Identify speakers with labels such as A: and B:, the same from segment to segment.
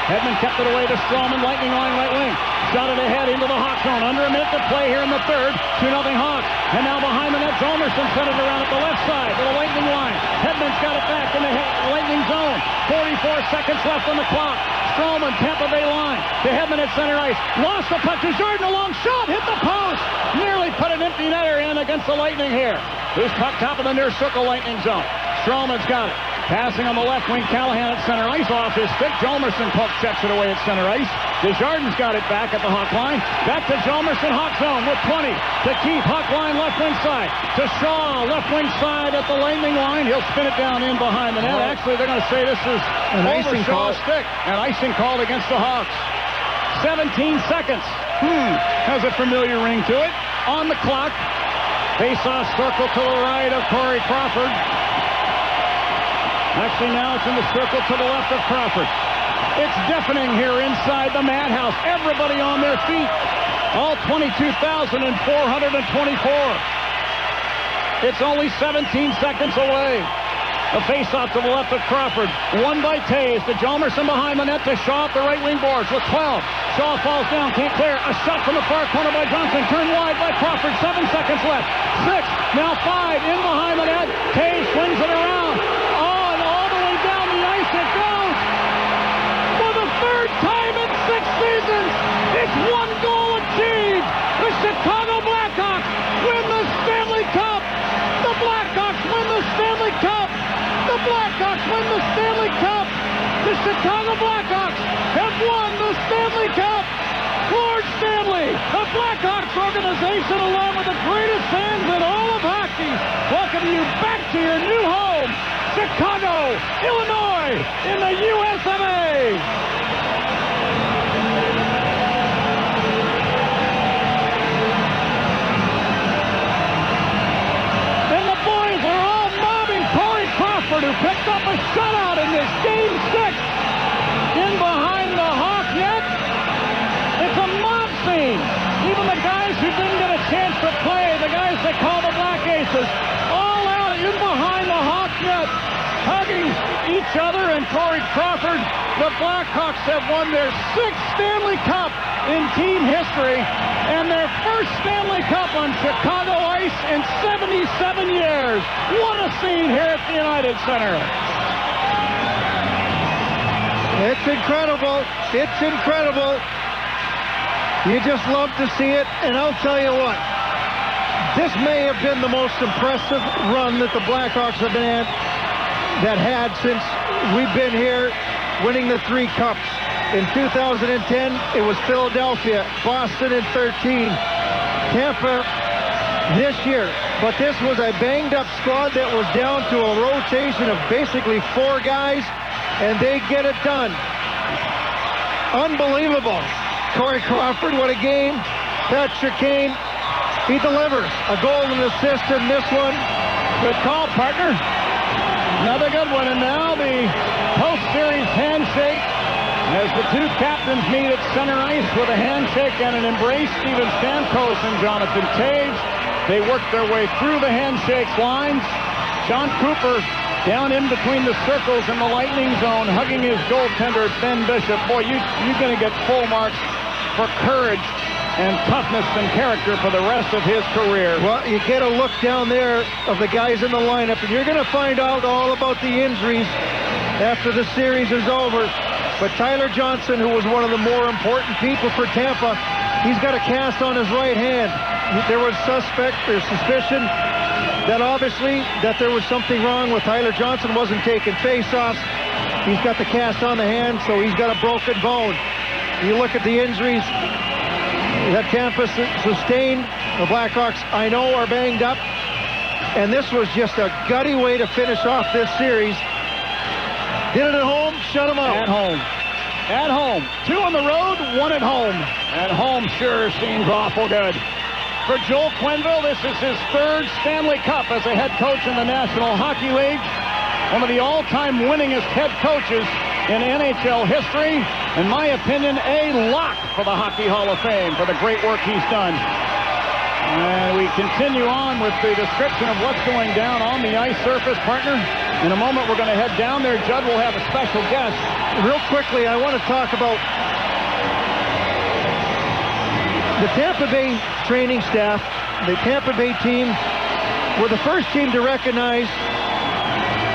A: Hedman kept it away to Strowman, Lightning line, right wing. Shot it ahead into the Hawk zone. Under a minute to play here in the third. 2-0 Hawks. And now behind the net, Zomerson sent it around at the left side to the Lightning line. Hedman's got it back in the Lightning zone. 44 seconds left on the clock. Strowman, Tampa Bay line to Hedman at center ice. Lost the puck to Jordan. A long shot. Hit the post. Nearly put an empty netter in against the Lightning here. Who's puck top of the near circle Lightning zone. Strowman's got it. Passing on the left wing, Callahan at center ice. Off his stick. Jomerson poke checks it away at center ice. Desjardins got it back at the Hawk line. Back to Jomerson, Hawk zone with 20. To Keith, Hawk line, left wing side. To Shaw, left wing side at the Lightning line. Has spin it down in behind the net. Actually, they're going to say this is an icing call. Stick. An icing called against the Hawks. 17 seconds. Has a familiar ring to it. On the clock. Face-off circle to the right of Corey Crawford. Actually, now it's in the circle to the left of Crawford. It's deafening here inside the Madhouse. Everybody on their feet. All 22,424. It's only 17 seconds away. A face-off to the left of Crawford. Won by Taves to Jomerson behind the net to Shaw at the right wing boards with 12. Shaw falls down, can't clear. A shot from the far corner by Johnson. Turned wide by Crawford. 7 seconds left. 6, now 5. In behind the net. Taves swings it around. It's 1 goal achieved. The Chicago Blackhawks win the Stanley Cup. The Blackhawks win the Stanley Cup. The Blackhawks win the Stanley Cup. The Chicago Blackhawks have won the Stanley Cup. Lord Stanley, the Blackhawks organization, along with the greatest fans in all of hockey, welcome you back to your new home, Chicago, Illinois, in the US of A. Who picked up a shutout in this Game 6 in behind the Hawk net. It's a mob scene. Even the guys who didn't get a chance to play, the guys they call the Black Aces, all out in behind the Hawk net, hugging each other. And Corey Crawford, the Blackhawks have won their 6th Stanley Cup in team history and their first Stanley Cup on Chicago ice in 77 years. What a scene here at the United Center.
B: It's incredible. It's incredible. You just love to see it. And I'll tell you what, this may have been the most impressive run that the Blackhawks have had since we've been here winning the 3 cups. In 2010, it was Philadelphia, Boston in 13, Tampa this year. But this was a banged-up squad that was down to a rotation of basically 4 guys, and they get it done. Unbelievable. Corey Crawford, what a game. Patrick Kane, he delivers. A goal and an assist in this one.
A: Good call, partner. Another good one, and now the post-series handshake. As the 2 captains meet at center ice with a handshake and an embrace, Steven Stamkos and Jonathan Taves. They work their way through the handshake lines. John Cooper down in between the circles in the Lightning zone, hugging his goaltender, Ben Bishop. Boy, you're going to get full marks for courage and toughness and character for the rest of his career.
B: Well, you get a look down there of the guys in the lineup, and you're going to find out all about the injuries after the series is over. But Tyler Johnson, who was one of the more important people for Tampa, he's got a cast on his right hand. There was suspicion that obviously that there was something wrong with Tyler Johnson. Wasn't taking face-offs. He's got the cast on the hand, so he's got a broken bone. You look at the injuries that Tampa sustained. The Blackhawks, I know, are banged up. And this was just a gutty way to finish off this series. Did it at home, shut them out.
A: At home. At home. 2 on the road, 1 at home. At home sure seems awful good. For Joel Quenneville, this is his 3rd Stanley Cup as a head coach in the National Hockey League. One of the all-time winningest head coaches in NHL history. In my opinion, a lock for the Hockey Hall of Fame for the great work he's done. And we continue on with the description of what's going down on the ice surface, partner. In a moment, we're going to head down there. Judd will have a special guest.
B: Real quickly, I want to talk about the Tampa Bay training staff. The Tampa Bay team were the first team to recognize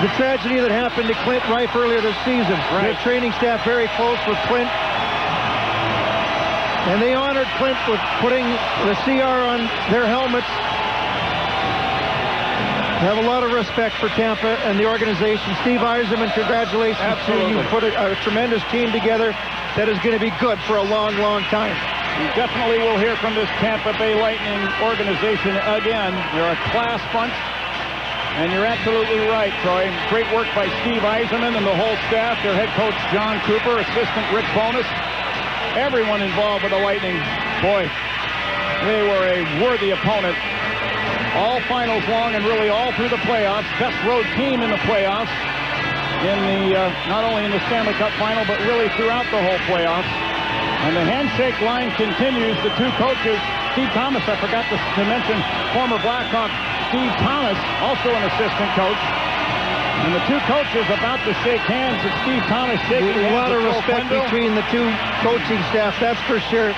B: the tragedy that happened to Clint Rife earlier this season.
A: Right.
B: Their training staff very close with Clint. And they honored Clint with putting the CR on their helmets. I have a lot of respect for Tampa and the organization. Steve Yzerman, congratulations to you. You put a tremendous team together that is going to be good for a long, long time.
A: You definitely will hear from this Tampa Bay Lightning organization again. They're a class bunch. And you're absolutely right, Troy. Great work by Steve Yzerman and the whole staff. Their head coach, John Cooper, assistant Rick Bowness. Everyone involved with the Lightning. Boy, they were a worthy opponent. All finals long and really all through the playoffs. Best road team in the playoffs. In the not only in the Stanley Cup final, but really throughout the whole playoffs. And the handshake line continues. The two coaches, Steve Thomas, I forgot to mention, former Blackhawk Steve Thomas, also an assistant coach. And the two coaches about to shake hands, and Steve Thomas shaking hands.
B: A lot of respect between the two coaching staff, that's for sure.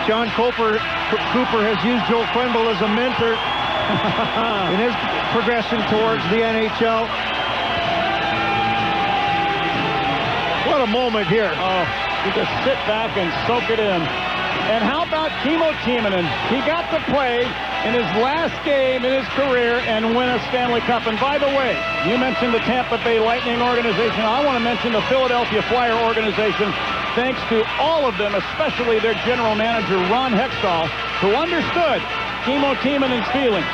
B: John Cooper has used Joe Quenneville as a mentor in his progression towards the NHL. What a moment here.
A: Oh, you just sit back and soak it in. And how about Kimmo Timonen? He got to play in his last game in his career and win a Stanley Cup. And by the way, you mentioned the Tampa Bay Lightning organization. I want to mention the Philadelphia Flyer organization. Thanks to all of them, especially their general manager, Ron Hextall, who understood Kimmo Timonen's feelings.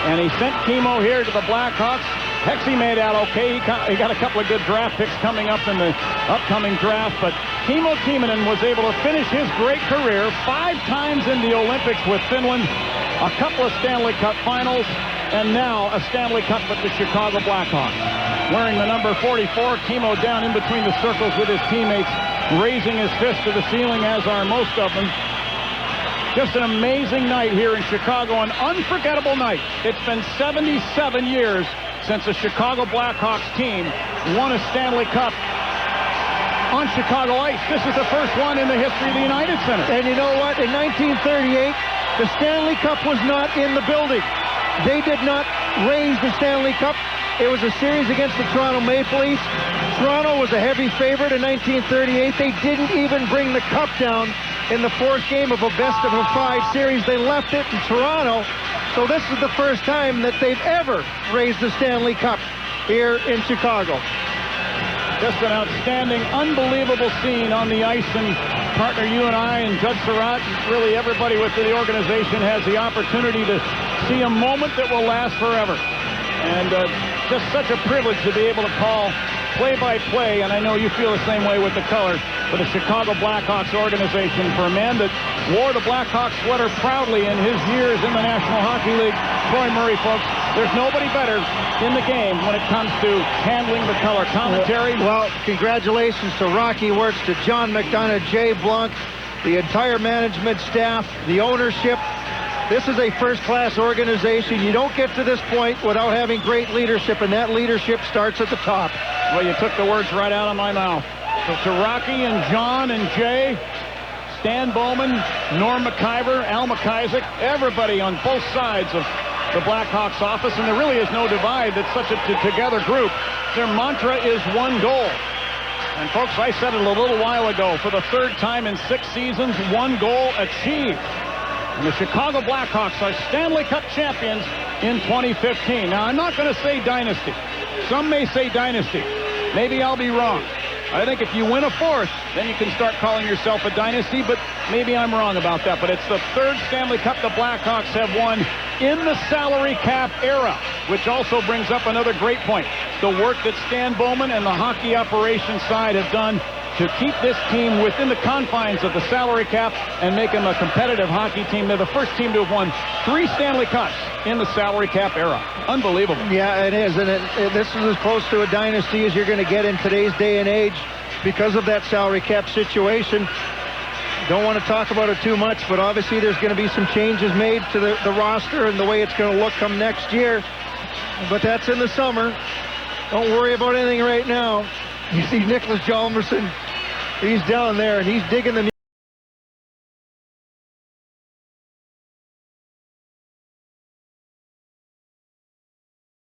A: And he sent Kimmo here to the Blackhawks. Hexy made out okay. He got a couple of good draft picks coming up in the upcoming draft, but Kimmo Timonen was able to finish his great career 5 times in the Olympics with Finland, a couple of Stanley Cup finals, and now a Stanley Cup with the Chicago Blackhawks. Wearing the number 44, Kimmo down in between the circles with his teammates, raising his fist to the ceiling, as are most of them. Just an amazing night here in Chicago, an unforgettable night. It's been 77 years since the Chicago Blackhawks team won a Stanley Cup on Chicago ice. This is the first one in the history of the United Center.
B: And you know what? In 1938, the Stanley Cup was not in the building. They did not raise the Stanley Cup. It was a series against the Toronto Maple Leafs. Toronto was a heavy favorite in 1938. They didn't even bring the cup down in the 4th game of a best-of-5 series. They left it in Toronto. So this is the first time that they've ever raised the Stanley Cup here in Chicago.
A: Just an outstanding, unbelievable scene on the ice, and partner, you and I and Judd Surratt, really everybody within the organization has the opportunity to see a moment that will last forever. And just such a privilege to be able to call play-by-play, and I know you feel the same way with the color, for the Chicago Blackhawks organization, for a man that wore the Blackhawks sweater proudly in his years in the National Hockey League. Troy Murray, folks, there's nobody better in the game when it comes to handling the color commentary.
B: Well, congratulations to Rocky Wirtz, to John McDonough, Jay Blanc, the entire management staff, the ownership. This is a first-class organization. You don't get to this point without having great leadership, and that leadership starts at the top.
A: Well, you took the words right out of my mouth. So to Rocky and John and Jay, Stan Bowman, Norm McIver, Al McIsaac, everybody on both sides of the Blackhawks office, and there really is no divide. That's such a together group. Their mantra is one goal. And folks, I said it a little while ago, for the 3rd time in 6 seasons, one goal achieved. And the Chicago Blackhawks are Stanley Cup champions in 2015. Now, I'm not going to say dynasty. Some may say dynasty. Maybe I'll be wrong. I think if you win a 4th, then you can start calling yourself a dynasty, but maybe I'm wrong about that. But it's the 3rd Stanley Cup the Blackhawks have won in the salary cap era, which also brings up another great point. The work that Stan Bowman and the hockey operations side have done to keep this team within the confines of the salary cap and make them a competitive hockey team. They're the first team to have won 3 Stanley Cups in the salary cap era. Unbelievable.
B: Yeah, it is. And this is as close to a dynasty as you're going to get in today's day and age because of that salary cap situation. Don't want to talk about it too much, but obviously there's going to be some changes made to the roster and the way it's going to look come next year. But that's in the summer. Don't worry about anything right now. You see Nicholas Hjalmarsson, he's down there, and he's digging the